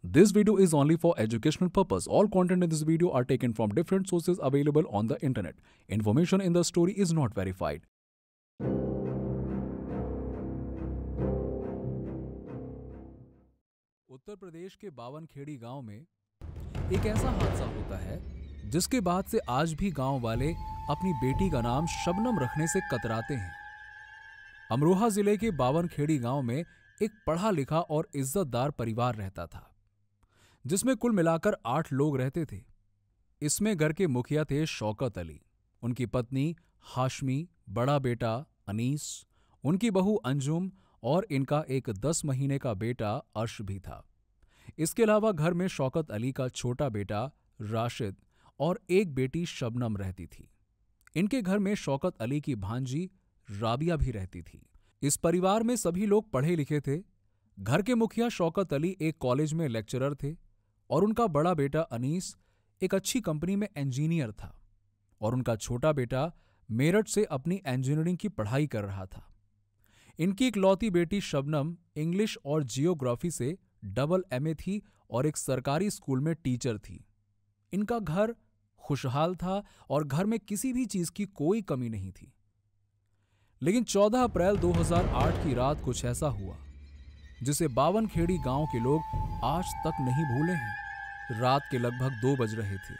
This video is only for educational purpose. All content in this video are taken from different sources available on the internet. Information in the story is not verified. Uttar Pradesh के बावनखेड़ी गांव में एक ऐसा हादसा होता है जिसके बाद से आज भी गांव वाले अपनी बेटी का नाम शबनम रखने से कतराते हैं। अमरोहा जिले के बावनखेड़ी गांव में एक पढ़ा लिखा और इज्जतदार परिवार रहता था, जिसमें कुल मिलाकर 8 लोग रहते थे। इसमें घर के मुखिया थे शौकत अली, उनकी पत्नी हाशमी, बड़ा बेटा अनीस, उनकी बहू अंजुम और इनका एक 10 महीने का बेटा अर्श भी था। इसके अलावा घर में शौकत अली का छोटा बेटा राशिद और एक बेटी शबनम रहती थी। इनके घर में शौकत अली की भांजी राबिया भी रहती थी। इस परिवार में सभी लोग पढ़े लिखे थे। घर के मुखिया शौकत अली एक कॉलेज में लेक्चरर थे और उनका बड़ा बेटा अनीस एक अच्छी कंपनी में इंजीनियर था और उनका छोटा बेटा मेरठ से अपनी इंजीनियरिंग की पढ़ाई कर रहा था। इनकी इकलौती बेटी शबनम इंग्लिश और जियोग्राफी से डबल MA थी और एक सरकारी स्कूल में टीचर थी। इनका घर खुशहाल था और घर में किसी भी चीज की कोई कमी नहीं थी। लेकिन 14 अप्रैल 2008 की रात कुछ ऐसा हुआ जिसे बावनखेड़ी गांव के लोग आज तक नहीं भूले हैं। रात के लगभग 2 बज रहे थे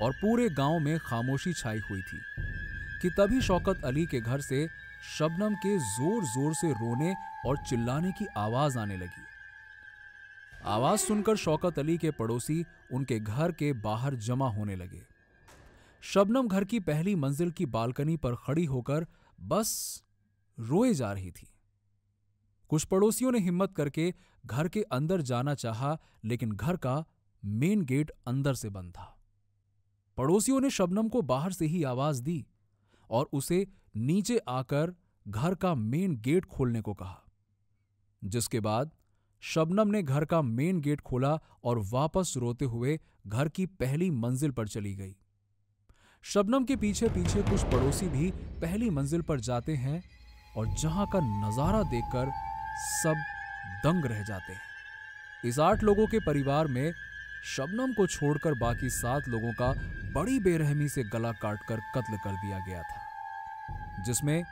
और पूरे गांव में खामोशी छाई हुई थी कि तभी शौकत अली के घर से शबनम के जोर जोर से रोने और चिल्लाने की आवाज आने लगी। आवाज सुनकर शौकत अली के पड़ोसी उनके घर के बाहर जमा होने लगे। शबनम घर की पहली मंजिल की बालकनी पर खड़ी होकर बस रोए जा रही थी। कुछ पड़ोसियों ने हिम्मत करके घर के अंदर जाना चाहा, लेकिन घर का मेन गेट अंदर से बंद था। पड़ोसियों ने शबनम को बाहर से ही आवाज दी और उसे नीचे आकर घर का मेन गेट खोलने को कहा, जिसके बाद शबनम ने घर का मेन गेट खोला और वापस रोते हुए घर की पहली मंजिल पर चली गई। शबनम के पीछे पीछे कुछ पड़ोसी भी पहली मंजिल पर जाते हैं और जहां का नजारा देखकर सब दंग रह जाते हैं। इस 8 लोगों के परिवार में शबनम को छोड़कर बाकी 7 लोगों का बड़ी बेरहमी से गला काटकर कत्ल कर दिया गया था, जिसमें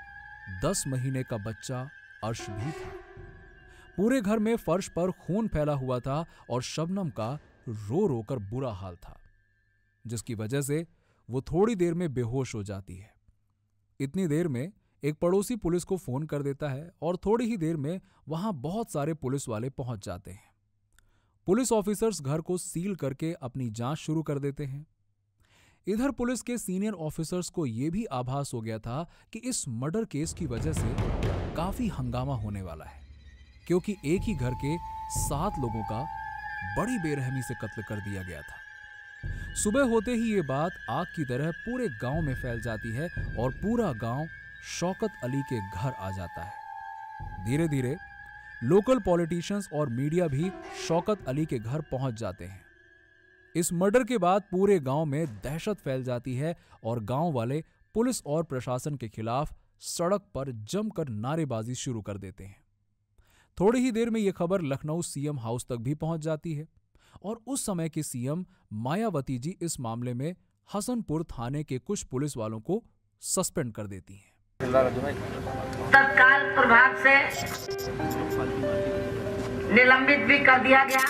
10 महीने का बच्चा अर्श भी था। पूरे घर में फर्श पर खून फैला हुआ था और शबनम का रो रो कर बुरा हाल था, जिसकी वजह से वो थोड़ी देर में बेहोश हो जाती है। इतनी देर में एक पड़ोसी पुलिस को फोन कर देता है और थोड़ी ही देर में वहां बहुत सारे पुलिस वाले पहुंच जाते हैं। पुलिस ऑफिसर्स घर को सील करके अपनी जांच शुरू कर देते हैं। इधर पुलिस के सीनियर ऑफिसर्स को यह भी आभास हो गया था कि इस मर्डर केस की वजह से काफी हंगामा होने वाला है, क्योंकि एक ही घर के 7 लोगों का बड़ी बेरहमी से कत्ल कर दिया गया था। सुबह होते ही ये बात आग की तरह पूरे गांव में फैल जाती है और पूरा गांव शौकत अली के घर आ जाता है। धीरे धीरे लोकल पॉलिटिशियंस और मीडिया भी शौकत अली के घर पहुंच जाते हैं। इस मर्डर के बाद पूरे गांव में दहशत फैल जाती है और गांव वाले पुलिस और प्रशासन के खिलाफ सड़क पर जमकर नारेबाजी शुरू कर देते हैं। थोड़ी ही देर में यह खबर लखनऊ CM हाउस तक भी पहुंच जाती है और उस समय के CM मायावती जी इस मामले में हसनपुर थाने के कुछ पुलिस वालों को सस्पेंड कर देती हैं। तत्काल प्रभाव से निलंबित भी कर दिया गया।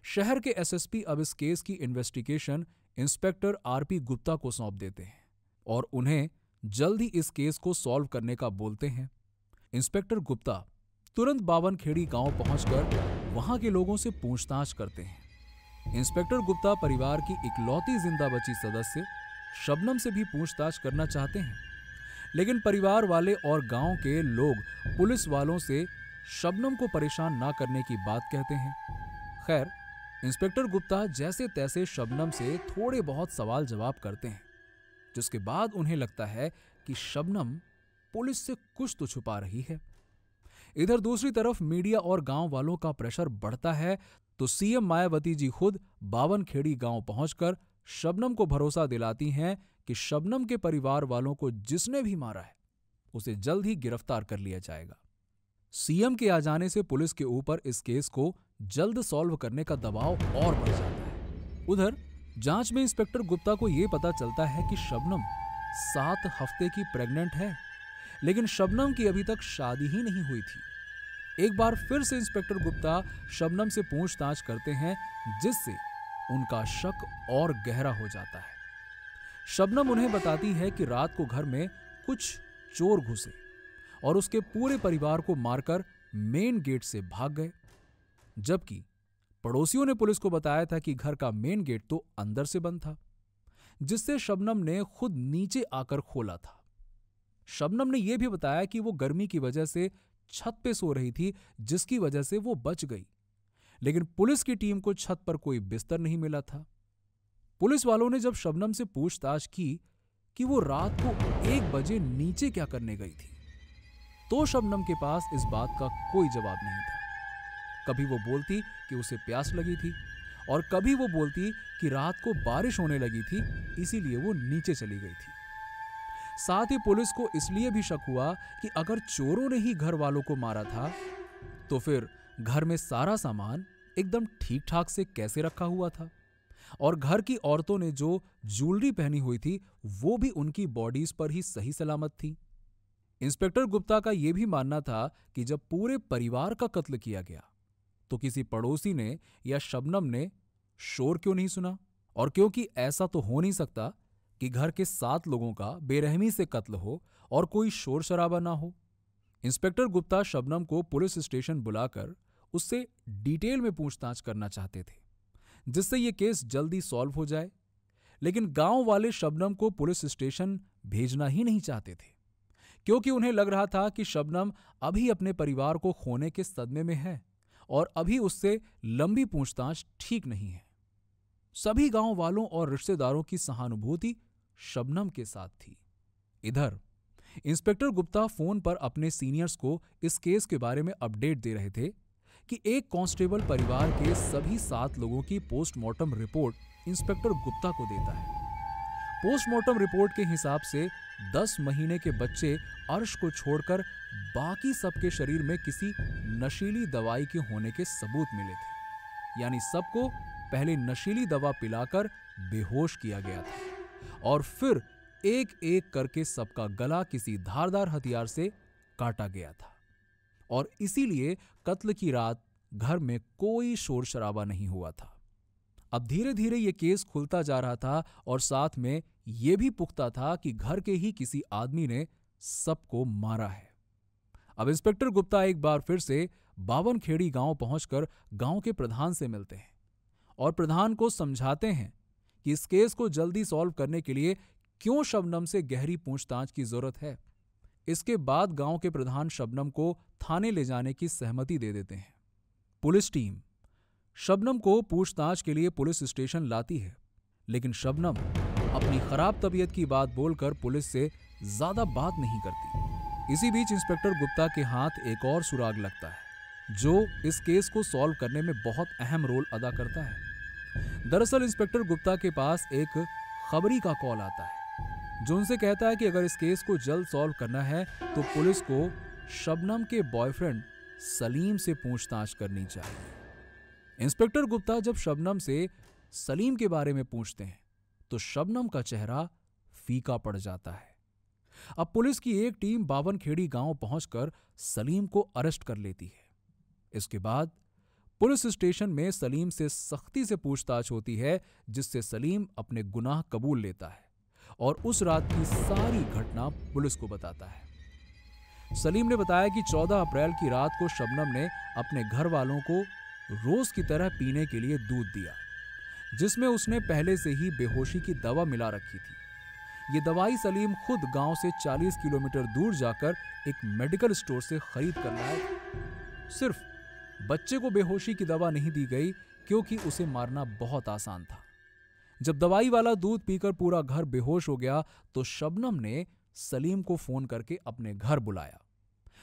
शहर के SSP अब इस केस की इन्वेस्टिगेशन इंस्पेक्टर RP गुप्ता को सौंप देते हैं और उन्हें जल्द ही इस केस को सॉल्व करने का बोलते हैं। इंस्पेक्टर गुप्ता तुरंत बावनखेड़ी गांव पहुंचकर वहां के लोगों से पूछताछ करते हैं। इंस्पेक्टर गुप्ता परिवार की इकलौती जिंदा बची सदस्य शबनम से भी पूछताछ करना चाहते हैं, लेकिन परिवार वाले और गांव के लोग पुलिस वालों से शबनम को परेशान ना करने की बात कहते हैं। खैर, इंस्पेक्टर गुप्ता जैसे तैसे शबनम से थोड़े बहुत सवाल जवाब करते हैं, जिसके बाद उन्हें लगता है कि शबनम पुलिस से कुछ तो छुपा रही है। इधर दूसरी तरफ मीडिया और गांव वालों का प्रेशर बढ़ता है तो CM मायावती जी खुद बावनखेड़ी गांव पहुंचकर शबनम को भरोसा दिलाती हैं कि शबनम के परिवार वालों को जिसने भी मारा है उसे जल्द ही गिरफ्तार कर लिया जाएगा। CM के आ जाने से पुलिस के ऊपर इस केस को जल्द सॉल्व करने का दबाव और बढ़ जाता है। उधर जांच में इंस्पेक्टर गुप्ता को यह पता चलता है कि शबनम 7 हफ्ते की प्रेग्नेंट है, लेकिन शबनम की अभी तक शादी ही नहीं हुई थी। एक बार फिर से इंस्पेक्टर गुप्ता शबनम से पूछताछ करते हैं, जिससे उनका शक और गहरा हो जाता है। शबनम उन्हें बताती है कि रात को घर में कुछ चोर घुसे और उसके पूरे परिवार को मारकर मेन गेट से भाग गए, जबकि पड़ोसियों ने पुलिस को बताया था कि घर का मेन गेट तो अंदर से बंद था, जिससे शबनम ने खुद नीचे आकर खोला था। शबनम ने यह भी बताया कि वो गर्मी की वजह से छत पे सो रही थी, जिसकी वजह से वो बच गई, लेकिन पुलिस की टीम को छत पर कोई बिस्तर नहीं मिला था। पुलिस वालों ने जब शबनम से पूछताछ की कि वो रात को 1 बजे नीचे क्या करने गई थी, तो शबनम के पास इस बात का कोई जवाब नहीं था। कभी वो बोलती कि उसे प्यास लगी थी और कभी वो बोलती कि रात को बारिश होने लगी थी, इसीलिए वो नीचे चली गई थी। साथ ही पुलिस को इसलिए भी शक हुआ कि अगर चोरों ने ही घर वालों को मारा था, तो फिर घर में सारा सामान एकदम ठीक ठाक से कैसे रखा हुआ था, और घर की औरतों ने जो ज्वेलरी पहनी हुई थी वो भी उनकी बॉडीज पर ही सही सलामत थी। इंस्पेक्टर गुप्ता का यह भी मानना था कि जब पूरे परिवार का कत्ल किया गया तो किसी पड़ोसी ने या शबनम ने शोर क्यों नहीं सुना, और क्योंकि ऐसा तो हो नहीं सकता कि घर के 7 लोगों का बेरहमी से कत्ल हो और कोई शोर शराबा ना हो। इंस्पेक्टर गुप्ता शबनम को पुलिस स्टेशन बुलाकर उससे डिटेल में पूछताछ करना चाहते थे, जिससे यह केस जल्दी सॉल्व हो जाए। लेकिन गांव वाले शबनम को पुलिस स्टेशन भेजना ही नहीं चाहते थे, क्योंकि उन्हें लग रहा था कि शबनम अभी अपने परिवार को खोने के सदमे में है और अभी उससे लंबी पूछताछ ठीक नहीं है। सभी गांव वालों और रिश्तेदारों की सहानुभूति शबनम के साथ थी। इधर इंस्पेक्टर गुप्ता फोन पर अपने सीनियर्स को इस केस के बारे में अपडेट दे रहे थे कि एक कांस्टेबल परिवार के सभी 7 लोगों की पोस्टमार्टम रिपोर्ट इंस्पेक्टर गुप्ता को देता है। पोस्टमार्टम रिपोर्ट के हिसाब से 10 महीने के बच्चे अर्श को छोड़कर बाकी सबके शरीर में किसी नशीली दवाई के होने के सबूत मिले थे। यानी सबको पहले नशीली दवा पिलाकर बेहोश किया गया था और फिर एक एक करके सबका गला किसी धारदार हथियार से काटा गया था, और इसीलिए कत्ल की रात घर में कोई शोर शराबा नहीं हुआ था। अब धीरे धीरे यह केस खुलता जा रहा था और साथ में यह भी पुख्ता था कि घर के ही किसी आदमी ने सबको मारा है। अब इंस्पेक्टर गुप्ता एक बार फिर से बावनखेड़ी गांव पहुंचकर गांव के प्रधान से मिलते हैं और प्रधान को समझाते हैं कि इस केस को जल्दी सॉल्व करने के लिए क्यों शबनम से गहरी पूछताछ की जरूरत है। इसके बाद गांव के प्रधान शबनम को थाने ले जाने की सहमति दे देते हैं। पुलिस टीम शबनम को पूछताछ के लिए पुलिस स्टेशन लाती है, लेकिन शबनम अपनी खराब तबीयत की बात बोलकर पुलिस से ज्यादा बात नहीं करती। इसी बीच इंस्पेक्टर गुप्ता के हाथ एक और सुराग लगता है, जो इस केस को सॉल्व करने में बहुत अहम रोल अदा करता है। दरअसल इंस्पेक्टर गुप्ता के पास एक खबरी का कॉल आता है, जो उनसे कहता है कि अगर इस केस को जल्द सॉल्व करना है तो पुलिस को शबनम के बॉयफ्रेंड सलीम से पूछताछ करनी चाहिए। इंस्पेक्टर गुप्ता जब शबनम से सलीम के बारे में पूछते हैं तो शबनम का चेहरा फीका पड़ जाता है। अब पुलिस की एक टीम बावनखेड़ी गांव पहुंचकर सलीम को अरेस्ट कर लेती है। इसके बाद पुलिस स्टेशन में सलीम से सख्ती से पूछताछ होती है, जिससे सलीम अपने गुनाह कबूल लेता है और उस रात की सारी घटना पुलिस को बताता है। सलीम ने बताया कि 14 अप्रैल की रात को शबनम ने अपने घर वालों को रोज की तरह पीने के लिए दूध दिया, जिसमें उसने पहले से ही बेहोशी की दवा मिला रखी थी। ये दवाई सलीम खुद गांव से 40 किलोमीटर दूर जाकर एक मेडिकल स्टोर से खरीद कर लाया। सिर्फ बच्चे को बेहोशी की दवा नहीं दी गई, क्योंकि उसे मारना बहुत आसान था। जब दवाई वाला दूध पीकर पूरा घर बेहोश हो गया तो शबनम ने सलीम को फोन करके अपने घर बुलाया।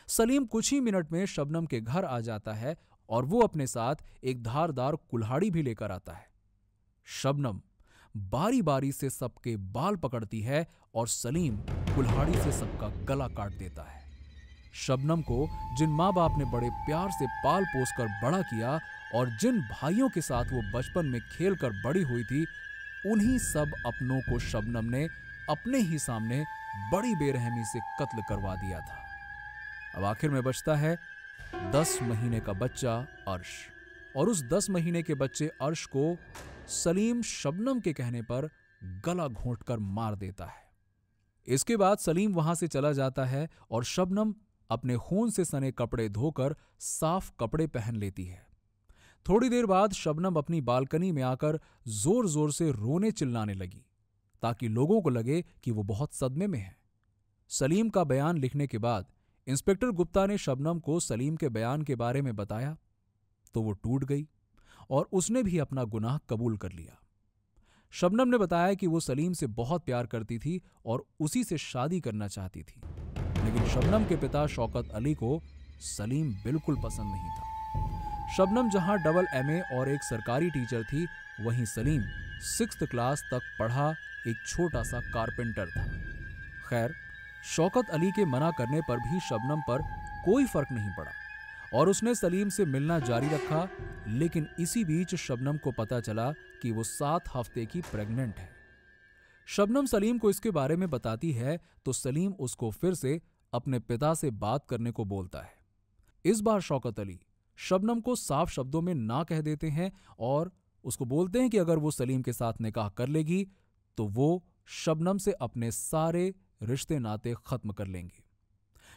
सलीम कुछ ही मिनट में शबनम के घर आ जाता है और वो अपने साथ एक धारदार कुल्हाड़ी भी लेकर आता है। शबनम बारी बारी से सबके बाल पकड़ती है और सलीम कुल्हाड़ी से सबका गला काट देता है। शबनम को जिन माँ बाप ने बड़े प्यार से पाल पोस कर बड़ा किया और जिन भाइयों के साथ वो बचपन में खेलकर बड़ी हुई थी, उन्हीं सब अपनों को शबनम ने अपने ही सामने बड़ी बेरहमी से कत्ल करवा दिया था। अब आखिर में बचता है 10 महीने का बच्चा अर्श, और उस 10 महीने के बच्चे अर्श को सलीम शबनम के कहने पर गला घोंटकर मार देता है। इसके बाद सलीम वहां से चला जाता है और शबनम अपने खून से सने कपड़े धोकर साफ कपड़े पहन लेती है। थोड़ी देर बाद शबनम अपनी बालकनी में आकर जोर जोर से रोने चिल्लाने लगी ताकि लोगों को लगे कि वो बहुत सदमे में है। सलीम का बयान लिखने के बाद इंस्पेक्टर गुप्ता ने शबनम को सलीम के बयान के बारे में बताया तो वो टूट गई और उसने भी अपना गुनाह कबूल कर लिया। शबनम ने बताया कि वो सलीम से बहुत प्यार करती थी और उसी से शादी करना चाहती थी, लेकिन शबनम के पिता शौकत अली को सलीम बिल्कुल पसंद नहीं था। शबनम जहां डबल MA और एक सरकारी टीचर थी, वहीं सलीम 6th क्लास तक पढ़ा एक छोटा सा कारपेंटर था। खैर, शौकत अली के मना करने पर भी शबनम पर कोई फर्क नहीं पड़ा और उसने सलीम से मिलना जारी रखा, लेकिन इसी बीच शबनम को पता चला कि वो 7 हफ्ते की प्रेग्नेंट है। शबनम सलीम को इसके बारे में बताती है तो सलीम उसको फिर से अपने पिता से बात करने को बोलता है। इस बार शौकत अली शबनम को साफ शब्दों में ना कह देते हैं और उसको बोलते हैं कि अगर वो सलीम के साथ निकाह कर लेगी तो वो शबनम से अपने सारे रिश्ते नाते खत्म कर लेंगे।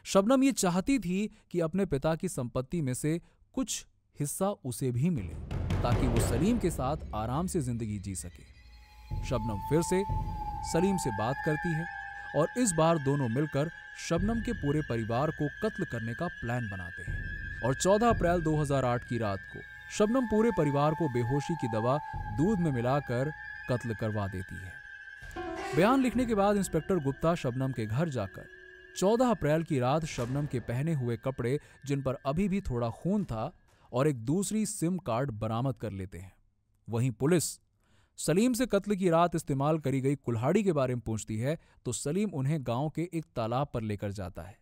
शबनम ये चाहती थी कि अपने पिता की संपत्ति में से कुछ हिस्सा उसे भी मिले ताकि वो सलीम के साथ आराम से जिंदगी जी सके। शबनम फिर से सलीम से बात करती है और इस बार दोनों मिलकर शबनम के पूरे परिवार को कत्ल करने का प्लान बनाते हैं और 14 अप्रैल 2008 की रात को शबनम पूरे परिवार को बेहोशी की दवा दूध में मिलाकर कत्ल करवा देती है। बयान लिखने के बाद इंस्पेक्टर गुप्ता शबनम के घर जाकर 14 अप्रैल की रात शबनम के पहने हुए कपड़े, जिन पर अभी भी थोड़ा खून था, और एक दूसरी सिम कार्ड बरामद कर लेते हैं। वहीं पुलिस सलीम से कत्ल की रात इस्तेमाल करी गई कुल्हाड़ी के बारे में पूछती है तो सलीम उन्हें गांव के एक तालाब पर लेकर जाता है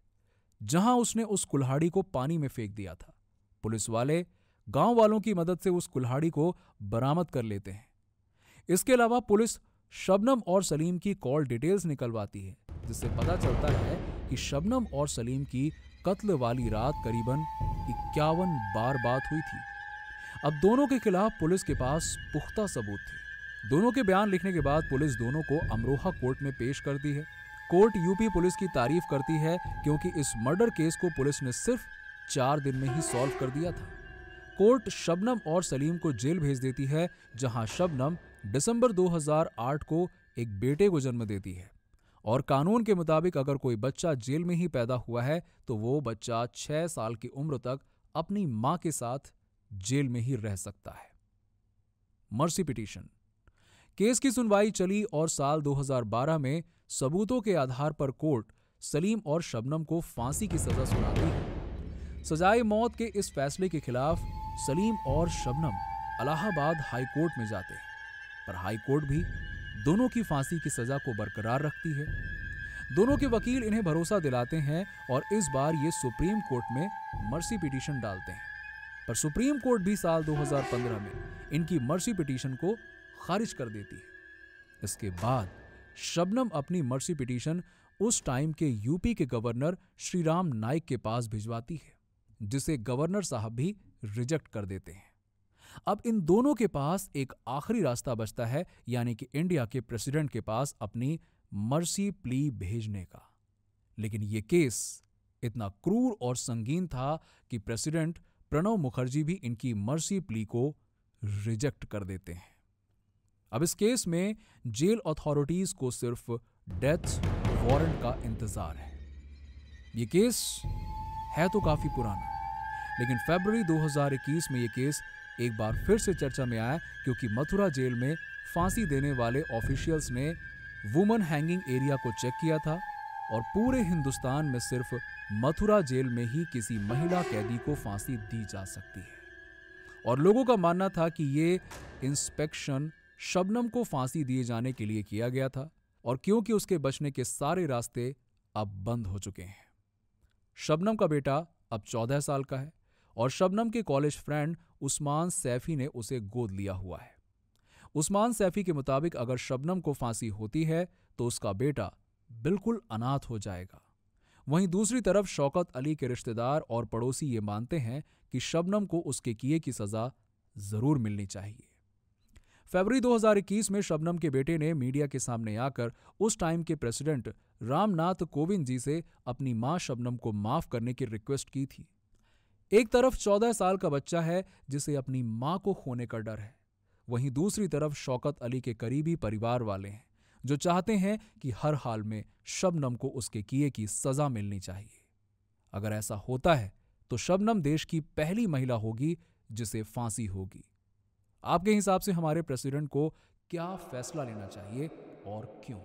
जहां उसने उस कुल्हाड़ी को पानी में फेंक दिया था। पुलिस वाले गांव वालों की मदद से उस कुल्हाड़ी को बरामद कर लेते हैं। इसके अलावा पुलिस शबनम और सलीम की कॉल डिटेल्स निकलवाती है, जिससे पता चलता है कि शबनम और सलीम की कत्ल वाली रात करीबन 51 बार बात हुई थी। अब दोनों के खिलाफ पुलिस के पास पुख्ता सबूत थे। दोनों के बयान लिखने के बाद पुलिस दोनों को अमरोहा कोर्ट में पेश करती है। कोर्ट यूपी पुलिस की तारीफ करती है क्योंकि इस मर्डर केस को पुलिस ने सिर्फ 4 दिन में ही सॉल्व कर दिया था। कोर्ट शबनम और सलीम को जेल भेज देती है, जहां शबनम दिसंबर 2008 को एक बेटे को जन्म देती है और कानून के मुताबिक अगर कोई बच्चा जेल में ही पैदा हुआ है तो वो बच्चा 6 साल की उम्र तक अपनी मां के साथ जेल में ही रह सकता है। मर्सी पिटीशन केस की सुनवाई चली और साल 2012 में सबूतों के आधार पर कोर्ट सलीम और शबनम को फांसी की सजा सुनाती है। सजाए मौत के इस फैसले के खिलाफ सलीम और शबनम इलाहाबाद हाई कोर्ट में जाते हैं, पर हाई कोर्ट भी दोनों की फांसी की सजा को बरकरार रखती है। दोनों के वकील इन्हें भरोसा दिलाते हैं और इस बार ये सुप्रीम कोर्ट में मर्सी पिटीशन डालते हैं, पर सुप्रीम कोर्ट भी साल 2015 में इनकी मर्सी पिटीशन को खारिज कर देती है। इसके बाद शबनम अपनी मर्सी पिटीशन उस टाइम के यूपी के गवर्नर श्रीराम नाइक के पास भिजवाती है, जिसे गवर्नर साहब भी रिजेक्ट कर देते हैं। अब इन दोनों के पास एक आखिरी रास्ता बचता है, यानी कि इंडिया के प्रेसिडेंट के पास अपनी मर्सी प्ली भेजने का। लेकिन यह केस इतना क्रूर और संगीन था कि प्रेसिडेंट प्रणब मुखर्जी भी इनकी मर्सी प्ली को रिजेक्ट कर देते हैं। अब इस केस में जेल अथॉरिटीज को सिर्फ डेथ वारंट का इंतजार है। यह केस है तो काफी पुराना, लेकिन फरवरी 2021 में यह केस एक बार फिर से चर्चा में आया क्योंकि मथुरा जेल में फांसी देने वाले ऑफिशियल्स ने वुमन हैंगिंग एरिया को चेक किया था और पूरे हिंदुस्तान में सिर्फ मथुरा जेल में ही किसी महिला कैदी को फांसी दी जा सकती है। और लोगों का मानना था कि ये इंस्पेक्शन शबनम को फांसी दिए जाने के लिए किया गया था और क्योंकि उसके बचने के सारे रास्ते अब बंद हो चुके हैं। शबनम का बेटा अब 14 साल का है और शबनम के कॉलेज फ्रेंड उस्मान सैफी ने उसे गोद लिया हुआ है। उस्मान सैफी के मुताबिक अगर शबनम को फांसी होती है तो उसका बेटा बिल्कुल अनाथ हो जाएगा। वहीं दूसरी तरफ शौकत अली के रिश्तेदार और पड़ोसी ये मानते हैं कि शबनम को उसके किए की सजा जरूर मिलनी चाहिए। फरवरी 2021 में शबनम के बेटे ने मीडिया के सामने आकर उस टाइम के प्रेसिडेंट रामनाथ कोविंद जी से अपनी मां शबनम को माफ करने की रिक्वेस्ट की थी। एक तरफ 14 साल का बच्चा है जिसे अपनी मां को खोने का डर है, वहीं दूसरी तरफ शौकत अली के करीबी परिवार वाले हैं जो चाहते हैं कि हर हाल में शबनम को उसके किए की सजा मिलनी चाहिए। अगर ऐसा होता है तो शबनम देश की पहली महिला होगी जिसे फांसी होगी। आपके हिसाब से हमारे प्रेसिडेंट को क्या फैसला लेना चाहिए और क्यों?